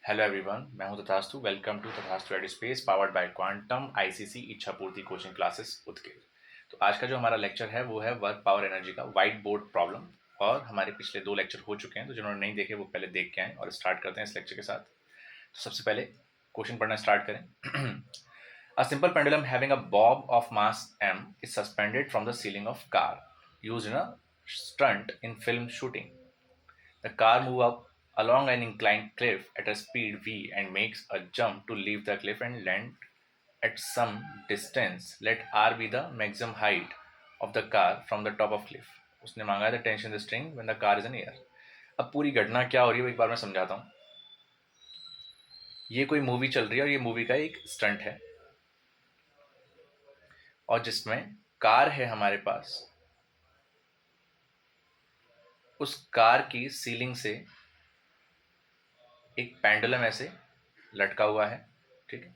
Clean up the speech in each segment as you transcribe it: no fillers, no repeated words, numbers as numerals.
Hello everyone, मैं हूं Tathastu. Welcome to Tathastu ed space powered by quantum ICC Ichchha Purti coaching classes Udgir. तो आज का जो हमारा लेक्चर है वो है वर्क पावर एनर्जी का वाइट बोर्ड प्रॉब्लम। और हमारे पिछले 2 लेक्चर हो चुके हैं, तो जिन्होंने नहीं देखे वो पहले देख के आए। और स्टार्ट करते हैं इस लेक्चर के साथ। तो सबसे पहले क्वेश्चन पढ़ना स्टार्ट करें। A simple pendulum having a Bob of mass m is suspended from the ceiling of car used in a stunt in film shooting. The car moves up along an inclined cliff at a speed v and makes a jump to leave the cliff and land at some distance. Let r be the maximum height of the car from the top of cliff. उसने मांगा था tension the string when the car is in air. अब पूरी घटना क्या हो रही है वो एक बार मैं समझाता हूँ। ये कोई मूवी चल रही है और ये मूवी का एक स्टंट है, और जिसमें कार है हमारे पास। उस कार की सीलिंग से एक पेंडुलम ऐसे लटका हुआ है, ठीक है।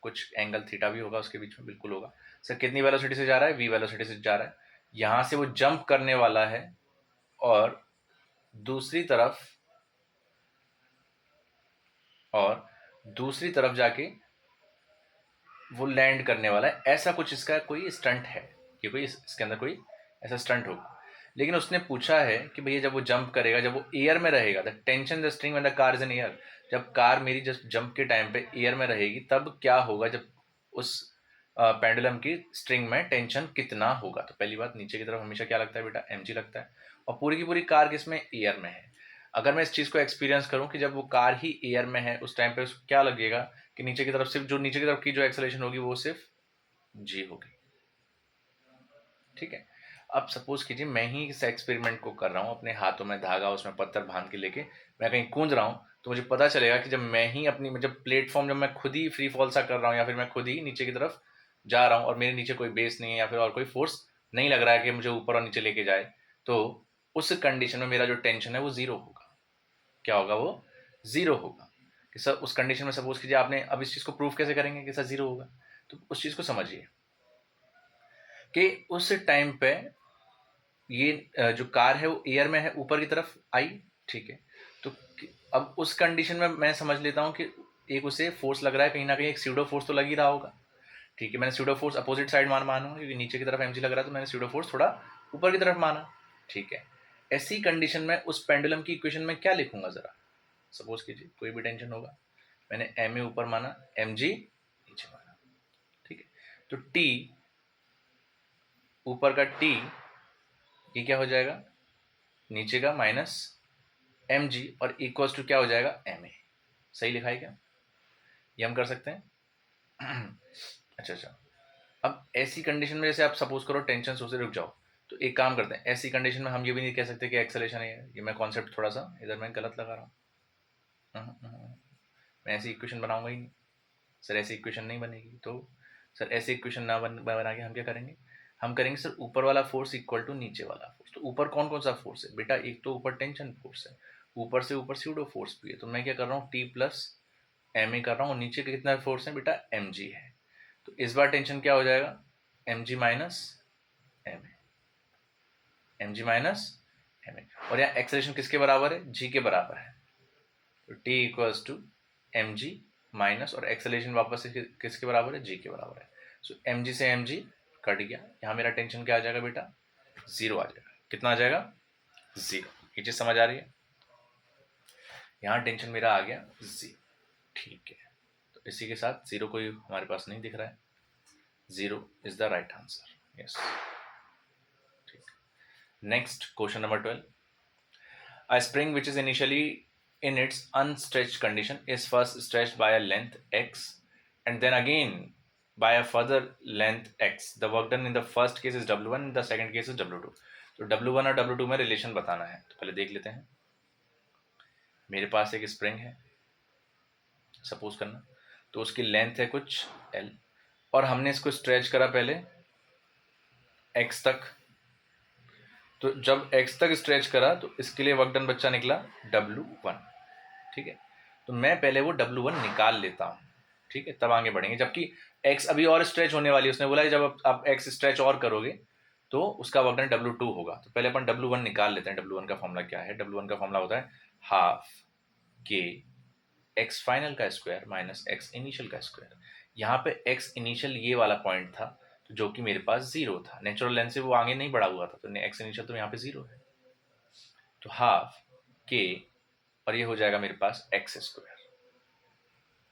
कुछ एंगल थीटा भी होगा उसके बीच में, बिल्कुल होगा। सर कितनी वेलोसिटी से जा रहा है? v वेलोसिटी से जा रहा है। यहां से वो जंप करने वाला है और दूसरी तरफ और दूसरी तरफ जाके वो लैंड करने वाला है। ऐसा कुछ इसका कोई स्टंट है, कि कोई इसके अंदर कोई ऐसा स्टंट होगा। लेकिन उसने पूछा है कि भैया जब वो जंप करेगा, जब वो एयर में रहेगा, the tension the string when the car is in air, जब कार मेरी जस्ट जंप के टाइम पे एयर में रहेगी तब क्या होगा, जब उस पेंडुलम की स्ट्रिंग में टेंशन कितना होगा। तो पहली बात, नीचे की तरफ हमेशा क्या लगता है बेटा? mg लगता है। और पूरी की पूरी कार किसमें? एयर में है। अगर मैं इस चीज़ को एक्सपीरियंस करूं कि जब वो कार ही एयर में है उस टाइम पे उसको क्या लगेगा कि नीचे की तरफ सिर्फ जो नीचे की तरफ की जो एक्सेलरेशन होगी वो सिर्फ g होगी, ठीक है। अब सपोज कीजिए मैं ही इस एक्सपेरिमेंट को कर रहा हूँ, अपने हाथों में धागा उसमें पत्थर बांध के लेके मैं कहीं कूद रहा हूँ, तो मुझे पता चलेगा कि जब मैं ही अपनी जब प्लेटफॉर्म जब मैं खुद ही फ्री फॉल सा कर रहा हूँ या फिर मैं खुद ही नीचे की तरफ जा रहा हूँ और मेरे नीचे कोई बेस नहीं है या फिर और कोई फोर्स नहीं लग रहा है कि मुझे ऊपर और नीचे लेके जाए, तो उस कंडीशन में मेरा जो टेंशन है वो जीरो होगा। क्या होगा? वो जीरो होगा। कि सर उस कंडीशन में सपोज कीजिए आपने, अब इस चीज़ को प्रूव कैसे करेंगे कि सर जीरो होगा? तो उस चीज़ को समझिए कि उस टाइम पे ये जो कार है वो एयर में है, ऊपर की तरफ आई, ठीक है। तो अब उस कंडीशन में मैं समझ लेता हूँ कि एक उसे फोर्स लग रहा है, कहीं ना कहीं एक स्यूडो फोर्स तो लग ही रहा होगा, ठीक है। मैंने स्यूडो फोर्स अपोजिट साइड मानूंगा क्योंकि नीचे की तरफ mg लग रहा है, तो मैंने स्यूडो फोर्स थोड़ा ऊपर की तरफ माना, ठीक है। ऐसी कंडीशन में उस पेंडुलम की इक्वेशन में क्या लिखूंगा जरा? सपोज कीजिए कोई भी टेंशन होगा, मैंने एम ए ऊपर माना, mg नीचे माना, ठीक है। तो t ऊपर का t ये क्या हो जाएगा? नीचे का माइनस mg और इक्वल्स टू क्या हो जाएगा? ma। सही लिखा है क्या? ये हम कर सकते हैं। अच्छा अच्छा। अब ऐसी कंडीशन में जैसे आप सपोज करो टेंशन सोच रुक जाओ, तो एक काम करते हैं, ऐसी कंडीशन में हम ये भी नहीं कह सकते कि एक्सेलेरेशन है। ये मैं कॉन्सेप्ट थोड़ा सा इधर मैं गलत लगा रहा हूँ। मैं ऐसी इक्वेशन बनाऊंगा ही नहीं। सर ऐसी इक्वेशन नहीं बनेगी, तो सर ऐसी इक्वेशन ना बना के हम क्या करेंगे? हम करेंगे सर ऊपर वाला फोर्स इक्वल टू नीचे वाला फोर्स। तो ऊपर कौन कौन सा फोर्स है बेटा? एक तो ऊपर टेंशन फोर्स है, ऊपर से ऊपर स्यूडो फोर्स भी है। तो मैं क्या कर रहा हूँ? टी प्लस एम ए कर रहा हूँ। नीचे के कितना फोर्स है बेटा? एम जी है। तो इस बार टेंशन क्या हो जाएगा? M G minus M A, M G minus M A. और यहाँ एक्सेलेरेशन किसके बराबर है? जी के बराबर है। तो T equals to M G minus, और एक्सेलेरेशन वापस से किसके बराबर है? जी के बराबर है। सो एम जी से एम जी कट गया, यहाँ मेरा टेंशन क्या आ जाएगा बेटा? जीरो आ जाएगा। कितना आ जाएगा? जीरो। ये चीज समझ आ रही है? यहाँ टेंशन मेरा आ गया जीरो, ठीक है। तो इसी के साथ जीरो कोई हमारे पास नहीं दिख रहा है, zero is the right answer. Yes, ठीक। Next question number 12। A spring which is initially in its unstretched condition is first stretched by a length x and then again by a further length x. The work done in the first case is W1, in the second case is W2. तो W1 और W2 में relation बताना है। तो पहले देख लेते हैं। मेरे पास एक स्प्रिंग है सपोज करना, तो उसकी लेंथ है कुछ L और हमने इसको स्ट्रेच करा पहले x तक। तो जब x तक स्ट्रेच करा तो इसके लिए वर्क डन बच्चा निकला W1, ठीक है। तो मैं पहले वो W1 निकाल लेता हूँ, ठीक है, तब आगे बढ़ेंगे। जबकि x अभी और स्ट्रेच होने वाली है। उसने बोला जब आप x स्ट्रेच और करोगे तो उसका वर्क डन W2 होगा। तो पहले अपन W1 निकाल लेते हैं। W1 का फॉर्मूला क्या है? W1 का फॉर्मूला होता है हाफ के एक्स फाइनल का स्क्वायर माइनस एक्स इनिशियल का स्क्वायर। यहाँ पे एक्स इनिशियल ये वाला पॉइंट था, तो जो कि मेरे पास जीरो था, नेचुरल लेंथ से वो आगे नहीं बढ़ा हुआ था, तो एक्स इनिशियल तो यहाँ पे जीरो है, तो हाफ के और ये हो जाएगा मेरे पास एक्स स्क्वायर,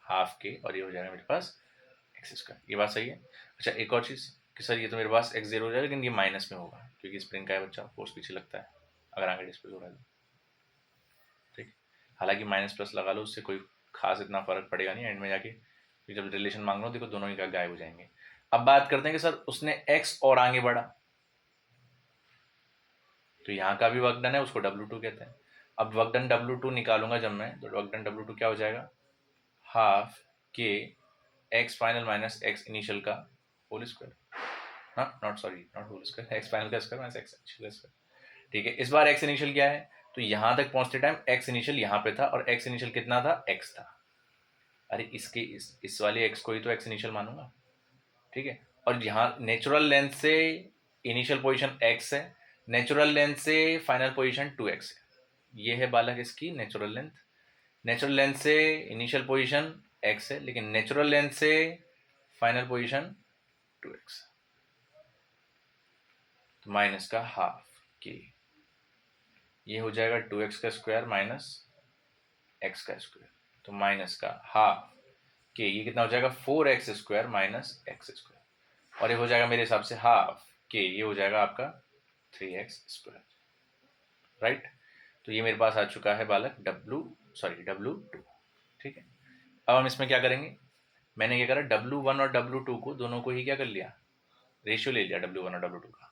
हाफ के और ये हो जाएगा मेरे पास एक्स स्क्वायर। ये बात सही है। अच्छा एक और चीज़ कि सर ये तो मेरे पास एक्स जीरो हो जाएगा, लेकिन ये माइनस में होगा क्योंकि स्प्रिंग का है बच्चा, फोर्स पीछे लगता है अगर आगे डिस्प्लेस हो रहा है तो, ठीक। हालांकि माइनस प्लस लगा लो, उससे कोई खास इतना फर्क पड़ेगा नहीं एंड में जाके, कि जब रिलेशन मांग लो देखो दोनों ही का गायब हो जाएंगे। अब बात करते हैं कि सर उसने एक्स और आगे बढ़ा, तो यहाँ का भी वर्क डन है, उसको W2 कहते हैं। अब वर्क डन W2 निकालूंगा जब मैं, तो वर्क डन W2 क्या हो जाएगा, half K X final minus X initial का होल स्क्वायर, हाँ not sorry not whole square, X final का स्क्वायर माइनस एक्स इनिशियल का स्क्वायर। ठीक है, इस बार एक्स इनिशियल क्या है, तो यहाँ तक पहुंचते टाइम एक्स इनिशियल यहाँ पे था और एक्स इनिशियल कितना था, एक्स था। अरे इसके इस वाले एक्स को ही तो एक्स इनिशियल मानूंगा, ठीक है। और यहाँ नेचुरल लेंथ से इनिशियल पोजीशन एक्स है, नेचुरल लेंथ से फाइनल पोजीशन 2x है। ये है बालक इसकी नेचुरल लेंथ, नेचुरल लेंथ से इनिशियल पोजीशन x है, लेकिन नेचुरल लेंथ से फाइनल पोजीशन 2x, तो माइनस का हाफ के, ये हो जाएगा 2x का स्क्वायर माइनस x का स्क्वायर, तो माइनस का हाफ के, ये कितना हो जाएगा 4x square minus x square, और ये हो जाएगा मेरे हिसाब से हाफ के, ये हो जाएगा आपका 3x स्क्वायर, राइट। तो ये मेरे पास आ चुका है बालक W2, ठीक है। अब हम इसमें क्या करेंगे, मैंने क्या करा, W1 और W2 को दोनों को ही क्या कर लिया, रेशियो ले लिया W1 और W2 का,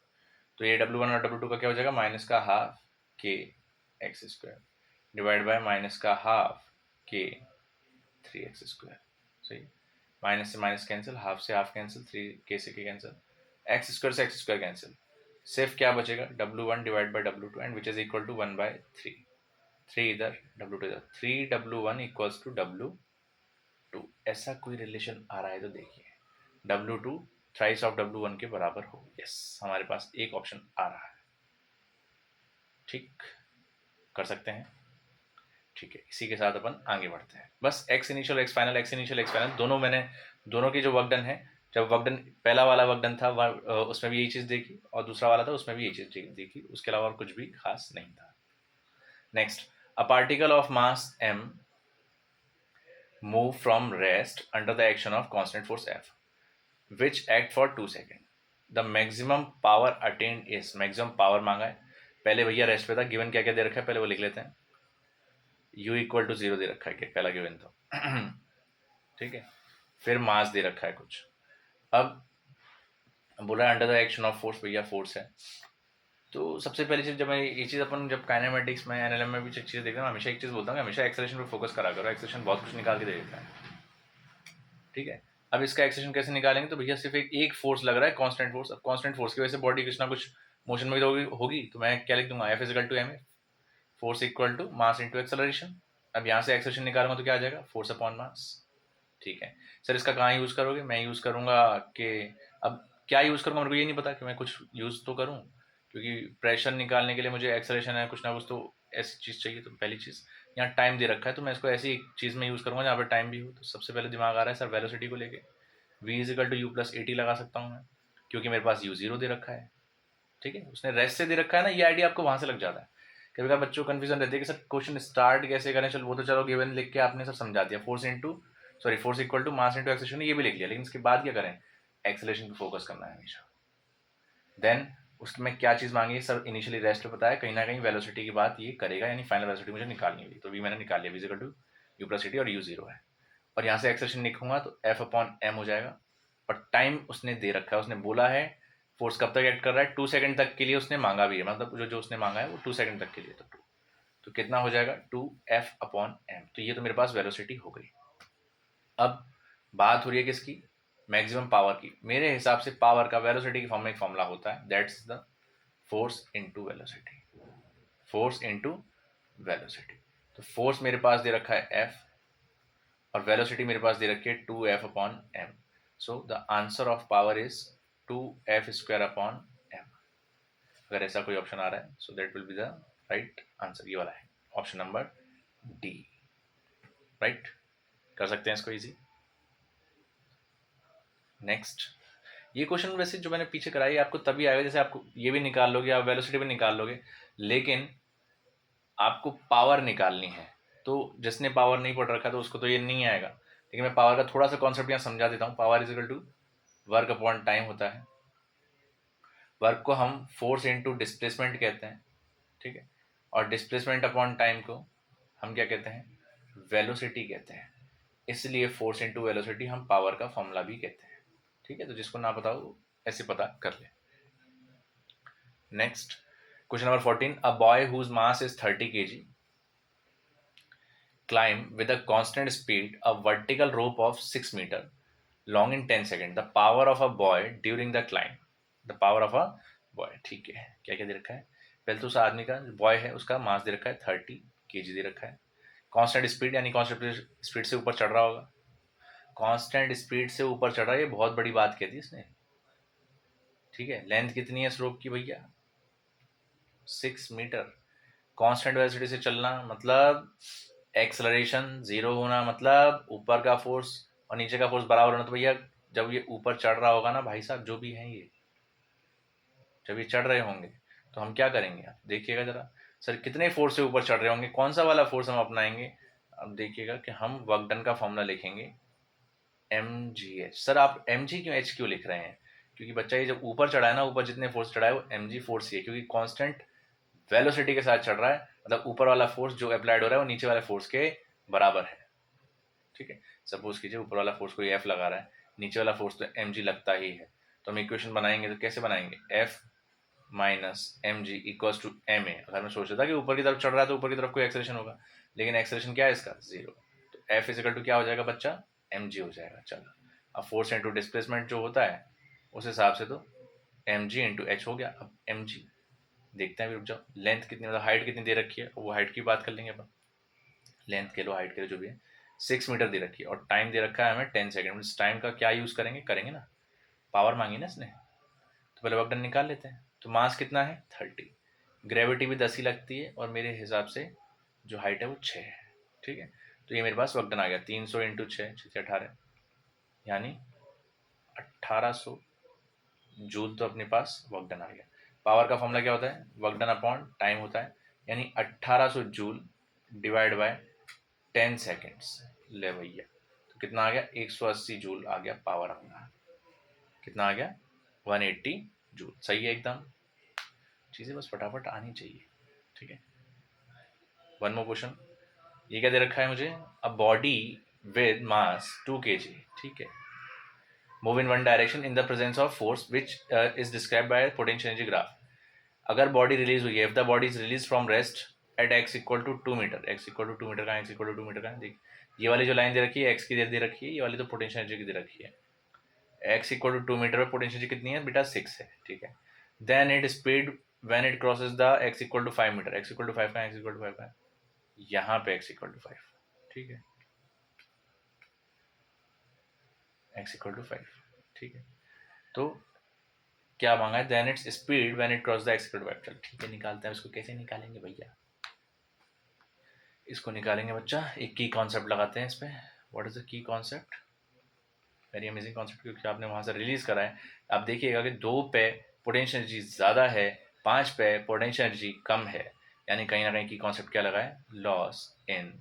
तो ये W1 और W2 का क्या हो जाएगा, माइनस का half K X square divide by minus का हाफ के 3x स्क्वायर, सही। माइनस से माइनस कैंसिल, हाफ से हाफ कैंसिल, 3 से के कैंसिल, एक्स स्क्वायर से एक्स स्क्वायर कैंसिल, सिर्फ क्या बचेगा W1 divide by W2 and which is equal to 1/3, 3 इधर W2 इधर, 3W1 इक्वल्स टू W2। ऐसा कोई रिलेशन आ रहा है तो देखिए, W2 थ्राइस ऑफ W1 के बराबर हो, यस हमारे पास एक ऑप्शन आ रहा है, ठीक कर सकते हैं, ठीक है। इसी के साथ अपन आगे बढ़ते हैं, बस x initial x final, x initial x final दोनों मैंने, दोनों की जो वर्क डन है, जब वर्क डन पहला वाला वर्क डन था उसमें भी यही चीज़ देखी, और दूसरा वाला था उसमें भी यही चीज़ देखी, उसके अलावा और कुछ भी खास नहीं था। Next, a particle of mass m move from rest under the action of constant force F, which act for 2 seconds. The maximum power attained is, maximum power मांगा है, पहले भैया रेस्ट पे था, गिवन क्या क्या दे रखा है पहले वो लिख लेते हैं, u इक्वल टू 0 दे रखा है, क्या पहला गिवन तो ठीक है, फिर मास दे रखा है कुछ, अब बोला under the action of force, भैया फोर्स है, तो सबसे पहली चीज़, जब मैं ये चीज़ अपन जब काइनेमेटिक्स में एनएलएम में भी चीज़ देखता हूँ, हमेशा एक चीज़ बोलता हूँ, हमेशा एक्सेलेरेशन पे फोकस करा करो, एक्सेलेरेशन बहुत कुछ निकाल के दे देता है, ठीक है। अब इसका एक्सेलेरेशन कैसे निकालेंगे, तो भैया सिर्फ एक फोर्स लग रहा है, कांस्टेंट फोर्स, अब कांस्टेंट फोर्स की वजह से बॉडी कुछ ना कुछ मोशन में होगी, तो मैं क्या लिख दूंगा, F is equal to M, force equal to mass into acceleration. अब यहाँ से एक्सेलरेशन निकालूंगा तो क्या आ जाएगा, फोर्स अपॉन मास, ठीक है। सर इसका कहाँ यूज़ करोगे, मैं यूज़ करूँगा कि, अब क्या यूज़ करूँगा मेरे को ये नहीं पता कि मैं कुछ यूज़ तो करूँ, क्योंकि प्रेशर निकालने के लिए मुझे एक्सेलरेशन है कुछ ना कुछ, तो ऐसी चीज़ चाहिए। तो पहली चीज़, यहाँ टाइम दे रखा है, तो मैं इसको ऐसी चीज़ में यूज़ करूँगा जहाँ पर टाइम भी हो। तो सबसे पहले दिमाग आ रहा है सर वेलोसिटी को लेके, v is equal to U plus A T लगा सकता हूँ मैं, क्योंकि मेरे पास u0 दे रखा है, ठीक है। उसने रेस्ट से दे रखा है ना, ये आइडिया आपको वहाँ से लग जाता है। कभी कभी बच्चों को कन्फ्यूजन रहती है कि सर क्वेश्चन स्टार्ट कैसे करें, चलो वो तो चलो गिवन लिख के आपने सर समझा दिया, force equal to mass into acceleration, ये भी लिख लिया, लेकिन इसके बाद क्या करें, एक्सेलरेशन पे फोकस करना है हमेशा। देन उसमें क्या चीज़ मांगी है सर, इनिशियली रेस्ट पे बताया, कहीं ना कहीं वेलोसिटी की बात ये करेगा, यानी फाइनल वेलोसिटी मुझे निकालनी हुई, तो वी मैंने निकाल लिया, विजिकल टू यू प्लस टी और u0 है, और यहाँ से एक्सेलरेशन लिखूंगा तो f अपॉन एम हो जाएगा, और टाइम उसने दे रखा है, उसने बोला है फोर्स कब तक एक्ट कर रहा है, 2 सेकंड तक के लिए उसने मांगा भी है, मतलब जो जो उसने मांगा है वो 2 सेकंड तक के लिए, तो कितना हो जाएगा 2f अपॉन एम, तो ये तो मेरे पास वेलोसिटी हो गई। अब बात हो रही है किसकी, मैक्सिमम पावर की। मेरे हिसाब से पावर का वेलोसिटी के फॉर्म में एक फॉर्मूला होता है, that's the force into velocity, force into velocity. तो फोर्स मेरे पास दे रखा है f, और वेलोसिटी मेरे पास दे रखी है 2f upon M, so the answer of power is 2f square upon M. अगर ऐसा कोई ऑप्शन आ रहा है, so that will be the right answer, ये वाला है ऑप्शन नंबर डी, राइट। कर सकते हैं इसको इजी। नेक्स्ट, ये क्वेश्चन वैसे जो मैंने पीछे कराई आपको तभी आएगा जैसे आपको ये भी निकाल लोगे, आप वेलोसिटी भी निकाल लोगे, लेकिन आपको पावर निकालनी है। तो जिसने पावर नहीं पढ़ रखा तो उसको तो ये नहीं आएगा, लेकिन मैं पावर का थोड़ा सा कॉन्सेप्ट यहाँ समझा देता हूँ। Power is equal to work upon time होता है। वर्क को हम फोर्स इनटू डिस्प्लेसमेंट कहते हैं, ठीक है, और डिस्प्लेसमेंट अपॉन टाइम को हम क्या कहते हैं, वेलोसिटी कहते हैं। इसलिए फोर्स इनटू वेलोसिटी हम पावर का फॉर्मूला भी कहते हैं, ठीक है। तो जिसको ना पता हो ऐसे पता कर ले। Next, question number 14, a boy whose mass is 30 kg climb with a constant speed a vertical rope of 6 meter long in 10 seconds. The power of a boy during the climb. The power of a boy, ठीक है। क्या क्या दे रखा है, पहले तो उस आदमी का बॉय है उसका मास दे रखा है 30 kg दे रखा है। कांस्टेंट स्पीड यानी कांस्टेंट स्पीड से ऊपर चढ़ रहा होगा। कांस्टेंट स्पीड से ऊपर चढ़ रहा है, ये बहुत बड़ी बात कह दी इसने, ठीक है। लेंथ कितनी है इस रोप की भैया, 6 मीटर। कांस्टेंट वेलोसिटी से चलना मतलब एक्सलरेशन जीरो होना, मतलब ऊपर का फोर्स और नीचे का फोर्स बराबर होना। तो भैया जब ये ऊपर चढ़ रहा होगा ना भाई साहब, जो भी हैं ये जब ये चढ़ रहे होंगे तो हम क्या करेंगे, आप देखिएगा जरा। सर कितने फोर्स से ऊपर चढ़ रहे होंगे, कौन सा वाला फोर्स हम अपनाएंगे। अब देखिएगा कि हम वर्क डन का फॉर्मूला लिखेंगे mgh। सर आप mg क्यों h क्यों लिख रहे हैं, क्योंकि बच्चा ये जब ऊपर चढ़ा है ना, ऊपर जितने फोर्स चढ़ा है वो mg फोर्स ही है, क्योंकि कांस्टेंट वेलोसिटी के साथ चढ़ रहा है। मतलब ऊपर वाला फोर्स जो अप्लाइड हो रहा है वो नीचे वाले फोर्स के बराबर है, ठीक है। सपोज कीजिए ऊपर वाला फोर्स कोई एफ लगा रहा है, नीचे वाला फोर्स तो एम जी लगता ही है। तो हम इक्वेशन बनाएंगे तो कैसे बनाएंगे, F minus M G equals to M A. अगर मैं सोच रहा था कि ऊपर की तरफ चढ़ रहा है तो ऊपर की तरफ कोई एक्सेलेरेशन होगा, लेकिन एक्सेलेरेशन क्या है इसका, जीरो। तो एफ इजिकल टू क्या हो जाएगा बच्चा, एम जी हो जाएगा। चलो अब फोर्स इंटू डिस्प्लेसमेंट जो होता है उस हिसाब से तो एम जी इंटू एच हो गया। अब एम जी देखते हैं, रुक जाओ, लेंथ कितनी मतलब हाइट कितनी दे रखी है वो हाइट की बात कर लेंगे अपन। लेंथ के लो हाइट के लो जो भी है 6 मीटर दे रखी है और टाइम दे रखा है हमें 10 सेकेंड। इस टाइम का क्या यूज़ करेंगे, करेंगे ना, पावर मांगी ना इसने, तो पहले वर्क डन निकाल लेते हैं। तो मास कितना है 30, ग्रेविटी भी 10 ही लगती है और मेरे हिसाब से जो हाइट है वो 6 है, ठीक है। तो ये मेरे पास वर्क डन आ गया 300 इंटू 6 18, यानी 1800 जूल। तो अपने पास वर्क डन आ गया। पावर का फॉर्मूला क्या होता है, वर्क डन अपॉन टाइम होता है, यानी 1800 जूल डिवाइड बाय 10 सेकेंड्स। ले भैया तो कितना आ गया, 180 जूल आ गया पावर अपना। कितना आ गया, 180 जूल। सही है एकदम, चीज़ें बस फटाफट आनी चाहिए, ठीक है। वन मोर क्वेश्चन, ये क्या दे रखा है मुझे, a body with mass 2 kg, ठीक है, move in one direction in the presence of force which is describe by potential energy graph. अगर बॉडी रिलीज हुई है, if the body is release from rest at x equal to 2 meter, x equal to 2 meter का, x equal to 2 meter का, देख ये वाली जो line दे रखी है x की दे रखी है, ये वाली तो पोटेंशियल एनर्जी की दे रखी है। x इक्वल टू 2 मीटर पर पोटेंशियल एनर्जी कितनी है बेटा, 6 है, ठीक है। Then it speed when it crosses the x equal to 5 meter, x equal to 5 का, x इक्वल टू 5 का, यहाँ पे x इक्वल टू 5, ठीक है, x इक्वल टू 5, ठीक है। तो क्या मांगा है, then its speed when it cross the x equal to 5। चल ठीक है, निकालते हैं इसको। कैसे निकालेंगे भैया, इसको निकालेंगे बच्चा, एक की कॉन्सेप्ट लगाते हैं इस पर। What is the key concept, very amazing concept, क्योंकि आपने वहाँ से रिलीज करा है। आप देखिएगा कि 2 पे पोटेंशियल एनर्जी ज़्यादा है, 5 पे पोटेंशियल एनर्जी कम है, यानी कहीं ना कहीं की कॉन्सेप्ट क्या लगा है, loss in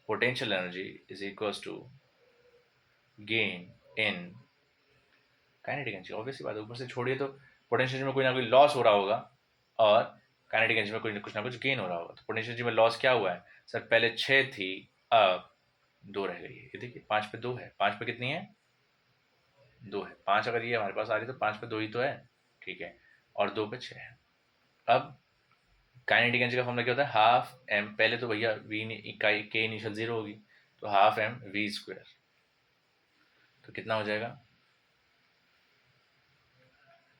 potential energy is equals to gain in kinetic energy. Obviously बात है, ऊपर से छोड़िए तो पोटेंशियल एनर्जी में कोई ना कोई लॉस हो रहा होगा और काइनेटिक एनर्जी में कोई कुछ ना कुछ गेन हो रहा होगा। तो पोटेंशियल एनर्जी में लॉस क्या हुआ है सर, पहले 6 थी अब 2 रह गई है। ये देखिए 5 पे 2 है, 5 पे कितनी है, 2 है। 5 अगर ये हमारे पास आ रही तो 5 पे 2 ही तो है, ठीक है, और 2 पे 6 है। अब काइनेटिक एनर्जी का फॉर्मूला क्या होता है, हाफ एम, पहले तो भैया वी इकाई के इनिशियल 0 होगी, तो हाफ एम वी स्क्वायर। तो कितना हो जाएगा,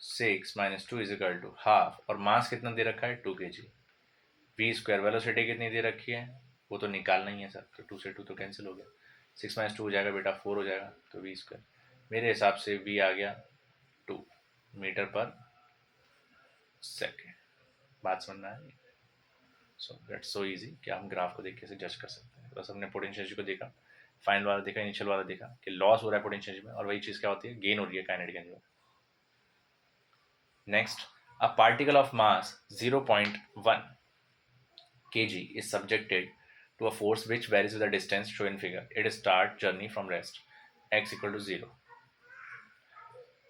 6 minus 2 is equal to half, और मास कितना दे रखा है 2 kg। वी स्क्वायर वेलोसिटी कितनी दे रखी है वो तो निकालना ही है सर, तो 2 से 2 तो कैंसिल हो गया, 6 माइनस 2 हो जाएगा बेटा 4 हो जाएगा, तो वी स्क्वायर मेरे हिसाब से वी आ गया 2 मीटर पर सेकेंड। बात समझ में आई। सो दैट्स सो इजी कि हम ग्राफ को देख के से जज कर सकते हैं। बस हमने पोटेंशियल एनर्जी को देखा, फाइनल वाला देखा, इनिशियल वाला देखा कि लॉस हो रहा है पोटेंशियल में, और वही चीज़ क्या होती है, गेन हो रही है काइनेटिक एनर्जी में। Next, a particle of mass 0.1 kg is subjected to a force which varies with the distance shown in figure. It start journey from rest x equal to 0.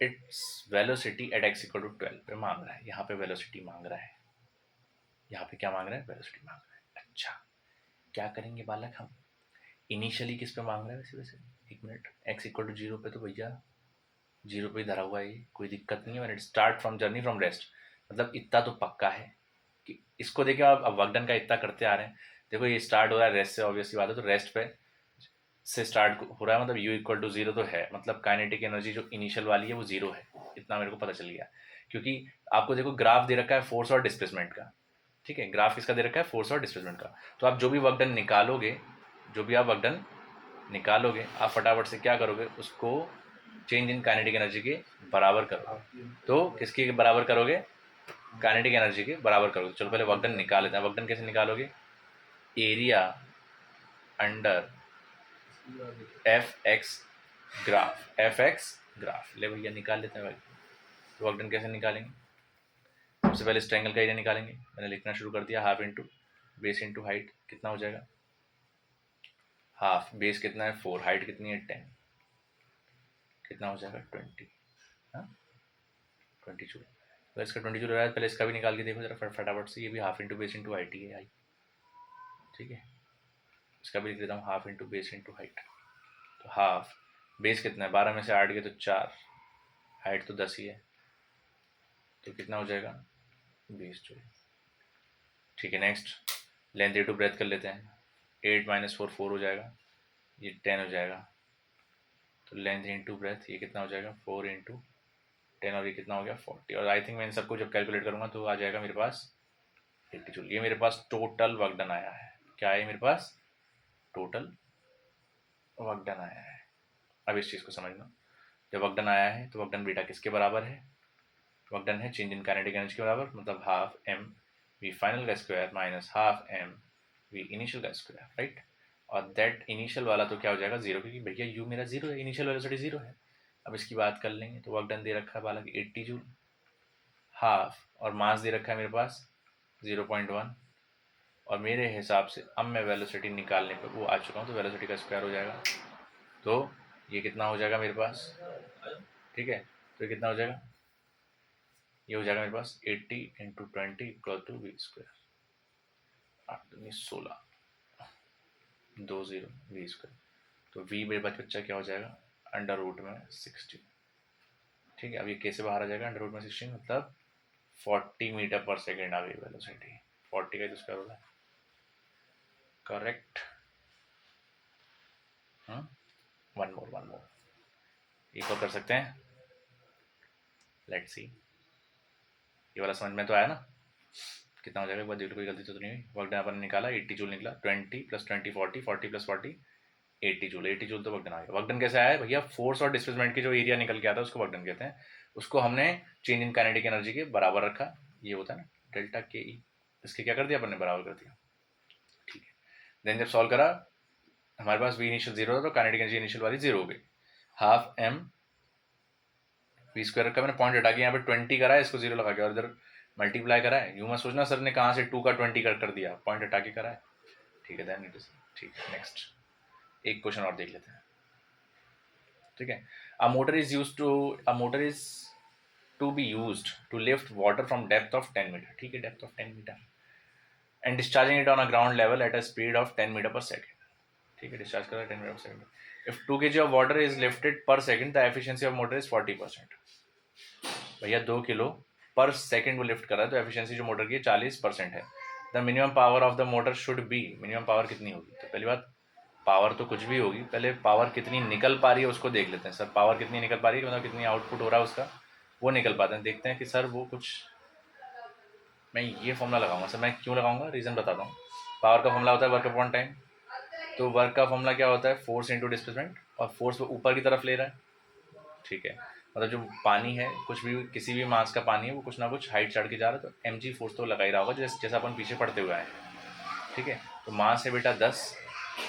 Its velocity at x equal to 12 पे मांग रहा है, यहाँ पे velocity मांग रहा है, यहाँ पे क्या मांग रहा है, वेलोसिटी मांग रहा है। अच्छा, क्या करेंगे बालक हम, इनिशियली किस पे मांग रहा है वैसे, एक मिनट, x इक्वल टू 0 पे तो भैया 0 पे ही धरा हुआ है, कोई दिक्कत नहीं है। When it start from journey from rest, मतलब इतना तो पक्का है कि इसको देखिए आप, अब वर्क डन का इतना करते आ रहे हैं, देखो ये स्टार्ट हो रहा है रेस्ट से, ऑब्वियसली बात है, तो रेस्ट पे से स्टार्ट हो रहा है, मतलब u इक्वल टू 0 तो है, मतलब काइनेटिक एनर्जी जो इनिशियल वाली है वो 0 है, इतना मेरे को पता चल गया। क्योंकि आपको देखो ग्राफ दे रखा है फोर्स और डिस्प्लेसमेंट का, ठीक है, ग्राफ किसका दे रखा है, फोर्स और डिस्प्लेसमेंट का। तो आप जो भी वर्क डन निकालोगे, जो भी आप वर्क डन निकालोगे, आप फटाफट से क्या करोगे, उसको चेंज इन काइनेटिक एनर्जी के बराबर करोगे। तो किसके बराबर करोगे, काइनेटिक एनर्जी के बराबर करोगे। चलो पहले वर्क डन निकाल लेते हैं। वर्क डन कैसे निकालोगे, area under F x graph, ले भैया निकाल लेते हैं भाई। तो वर्क डन कैसे निकालेंगे, सबसे पहले इस ट्रायंगल का एरिया निकालेंगे। मैंने लिखना शुरू कर दिया, half into base into height, कितना हो जाएगा, हाफ, बेस कितना है 4, हाइट कितनी है 10, कितना हो जाएगा 20, हाँ 20 जूल। तो इसका 20 जूल हो रहा है, पहले इसका भी निकाल के देखो जरा फटाफट से, ये भी half into base into height ही है आई, ठीक है, इसका भी लिख देता हूँ, half into base into height. तो हाफ, बेस कितना है 12 में से 8 गए तो 4, हाइट तो 10 ही है, तो कितना हो जाएगा 20 जूल, ठीक है। नेक्स्ट, लेंथ इंटू ब्रेथ कर लेते हैं, 8 माइनस 4 4 हो जाएगा, ये 10 हो जाएगा। तो लेंथ इंटू ब्रेथ ये कितना हो जाएगा, 4 इंटू 10, और ये कितना हो गया 40। और आई थिंक मैं इन सबको जब कैलकुलेट करूँगा तो आ जाएगा मेरे पास 80 जूल। ये मेरे पास टोटल वर्क डन आया है, क्या है मेरे पास, टोटल वर्क डन आया है। अब इस चीज़ को समझना, जब वर्क डन आया है तो वर्क डन बेटा किसके बराबर है, वर्क डन है चेंज इन काइनेटिक एनर्जी के बराबर, मतलब हाफ एम वी फाइनल का square minus half M V initial का स्क्वायर, राइट। और दैट इनिशियल वाला तो क्या हो जाएगा 0, क्योंकि भैया यू मेरा 0 है, इनिशियल वेलोसिटी 0 है। अब इसकी बात कर लेंगे, तो वर्क डन दे रखा है बालक 80 जूल, हाफ, और मास दे रखा है मेरे पास 0.1, और मेरे हिसाब से अब मैं वेलोसिटी निकालने पर वो आ चुका हूँ, तो वेलोसिटी का स्क्वायर हो जाएगा, तो ये कितना हो जाएगा मेरे पास, ठीक है, तो ये कितना हो जाएगा, ये हो जाएगा मेरे पास 80 into 20 equal to V square, 8 दूनी 16, 20 वी स्क्वायर। तो वी मेरे पास बच्चा क्या हो जाएगा, अंडर रूट में 16, ठीक है। अब ये कैसे बाहर आ जाएगा, अंडर रूट में 16 मतलब 40 मीटर पर सेकेंड आ गई वेलोसिटी, 40 का स्क्वायर होगा, करेक्ट। वन मोर एक और कर सकते हैं, लेट्स सी, ये वाला समझ में तो आया ना, कितना हो जाएगा एक बार देख लो, कोई गलती तो नहीं हुई। वर्क डन अपन ने निकाला 80 जूल निकला, 20 + 20 40, 40 + 40 80 जूल, 80 जूल तो वर्क डन आ गया। वर्क डन कैसे आया है भैया, फोर्स और डिस्प्लेसमेंट की जो एरिया निकल के आता है उसको वर्क डन कहते हैं, उसको हमने चेंज इन काइनेटिक एनर्जी के बराबर रखा, ये होता है ना डेल्टा के ई, इसके क्या कर दिया अपन ने, बराबर कर दिया, ठीक है। देन जब सॉल्व करा, हमारे पास वी इनिशियल 0 था, तो काइनेटिक एनर्जी इनिशियल वाली 0 हो गई, हाफ एम वी स्क्वायर रखा, मैंने पॉइंट हटा के यहाँ पे 20 करा है, इसको 0 लगा के, और इधर मल्टीप्लाई करा है, यूँ मत सोचना सर ने कहाँ से 2 का 20 कर दिया, पॉइंट हटा के करा है, ठीक है। देन इट इज ठीक है। नेक्स्ट एक क्वेश्चन और देख लेते हैं, ठीक है। A motor is to be used to lift water from depth of 10 meter, ठीक है, depth of 10 meter, and discharging it on a ground level at a speed of 10 meter per second, ठीक है, डिस्चार्ज कर रहा है 10 meter per second. If 2 kg of water is lifted per second, the efficiency of motor is 40%। भैया 2 kilo पर second वो lift कर रहा है, तो एफिशिएंसी जो मोटर की है 40% है। The minimum power of the motor should be, minimum power कितनी होगी, तो पहली बात पावर तो कुछ भी होगी, पहले पावर कितनी निकल पा रही है उसको देख लेते हैं। सर पावर कितनी निकल पा रही है, मतलब कितनी आउटपुट हो रहा है उसका, वो निकल पाते हैं, देखते हैं कि सर वो कुछ, मैं ये फॉर्मूला लगाऊंगा सर, मैं क्यों लगाऊंगा, रीज़न बताता हूँ। पावर का फॉर्मूला होता है वर्क अपॉन टाइम, तो वर्क का फॉर्मूला क्या होता है, फोर्स इंटू डिस्प्लेसमेंट, और फोर्स वो ऊपर की तरफ ले रहा है, ठीक है, मतलब जो पानी है, कुछ भी किसी भी मास का पानी है, वो कुछ ना कुछ हाइट चढ़ के जा रहा है, तो mg फोर्स तो लगा ही रहा होगा, जैसा अपन पीछे पढ़ते हुए आए हैं, ठीक है। तो मास है बेटा 10,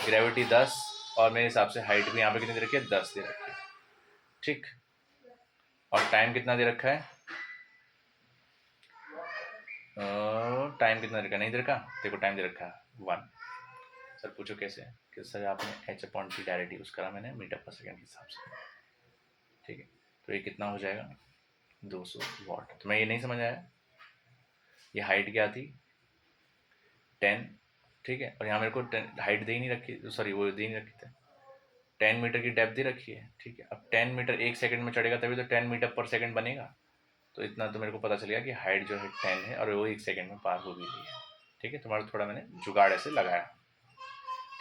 ग्रेविटी 10, और मेरे हिसाब से हाइट भी यहाँ पे कितनी दे रखी है, 10 दे रखी है, ठीक। और टाइम कितना दे रखा है, टाइम कितना दे रखा, नहीं दे रखा, देखो टाइम दे रखा है 1। सर पूछो कैसे, कि सर आपने h/t डायरेक्ट यूज़ करा मैंने मीटर पर सेकेंड के हिसाब से, ठीक है। तो ये कितना हो जाएगा, 200 वाट। तो मैं ये नहीं समझ आया, ये हाइट क्या थी 10, ठीक है, और यहाँ मेरे को हाइट दे ही नहीं रखी, सॉरी वो दे ही नहीं रखी थी, 10 मीटर की डेप्थ दे रखी है, ठीक है। अब 10 मीटर 1 सेकंड में चढ़ेगा तभी तो 10 मीटर पर सेकंड बनेगा। तो इतना तो मेरे को पता चल गया कि हाइट जो है 10 है और वो 1 सेकंड में पार हो भी रही है, ठीक है। तुम्हारा थोड़ा मैंने जुगाड़ ऐसे लगाया,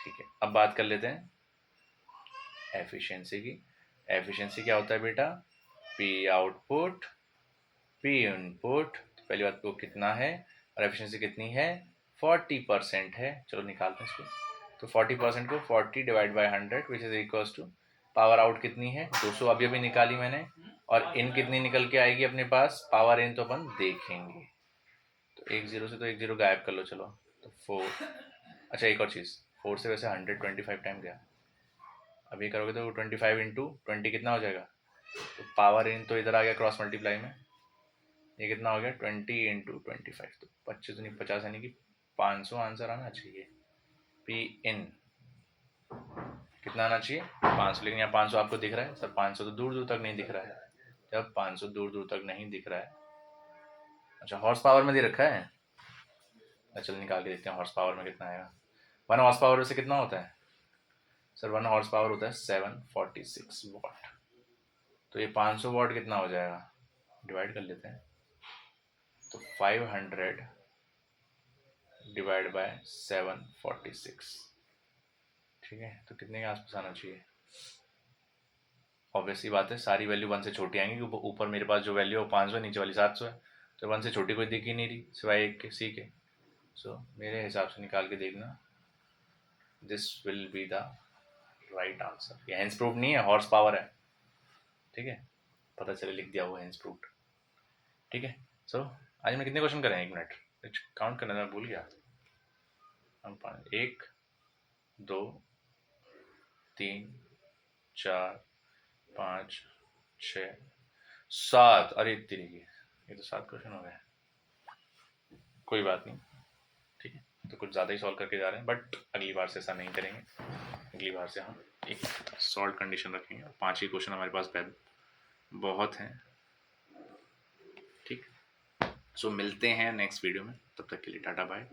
ठीक है। अब बात कर लेते हैं एफिशिएंसी की। एफिशिएंसी क्या होता है बेटा, पी आउटपुट पी इनपुट। तो पहली बात को कितना है और एफिशिएंसी कितनी है, 40% है। चलो निकालते हैं इसको। तो 40% को 40 divide by 100 which is equals to power out कितनी है 200, अभी अभी निकाली मैंने, और इन कितनी निकल के आएगी अपने पास, पावर इन तो अपन देखेंगे। तो एक जीरो से तो एक जीरो गायब कर लो, चलो। तो 4, अच्छा एक और चीज़, 4 से वैसे 125 टाइम गया, अभी करोगे तो 25 इंटू 20 कितना हो जाएगा, तो पावर इन तो इधर आ गया क्रॉस मल्टीप्लाई में, ये कितना हो गया 20 इंटू 25, तो 25 नहीं 50 यानी कि 500 आंसर आना चाहिए। पी इन कितना आना चाहिए 500, लेकिन यहाँ 500 आपको दिख रहा है सर, 500 तो दूर दूर तक नहीं दिख रहा है। जब 500 दूर दूर तक नहीं दिख रहा है, अच्छा हॉर्स पावर में दे रखा है, चलो निकाल के देखते हैं हॉर्स पावर में कितना आएगा। 1 हॉर्स पावर से कितना होता है सर, 1 हॉर्स पावर होता है 746 वाट। तो ये 500 वाट कितना हो जाएगा, डिवाइड कर लेते हैं। तो 500 डिवाइड बाय 746, ठीक है। तो कितने के आसपास आना चाहिए, ऑब्वियसली बात है सारी वैल्यू 1 से छोटी आएंगी, क्योंकि ऊपर मेरे पास जो वैल्यू है वो 500 है, नीचे वाली 700 है, तो 1 से छोटी कोई दिख ही नहीं रही सिवाय एक के सी के। सो मेरे हिसाब से निकाल के देखना, this will be the right answer. ये हेंस प्रूफ नहीं है, हॉर्स पावर है, ठीक है, पता चले लिख दिया हुआ हेंस प्रूफ, ठीक है। सो आज मैं कितने क्वेश्चन करें, 1 मिनट काउंट करना मैं भूल गया। हम 1 2 3 4 5 6 7, अरे इतनी की, ये तो 7 क्वेश्चन हो गए, कोई बात नहीं, ठीक है। तो कुछ ज़्यादा ही सॉल्व करके जा रहे हैं, बट अगली बार से ऐसा नहीं करेंगे। अगली बार से हम एक सॉल्व कंडीशन रखेंगे, 5 ही क्वेश्चन हमारे पास बहुत हैं, ठीक। सो मिलते हैं नेक्स्ट वीडियो में, तब तक के लिए टाटा बाय।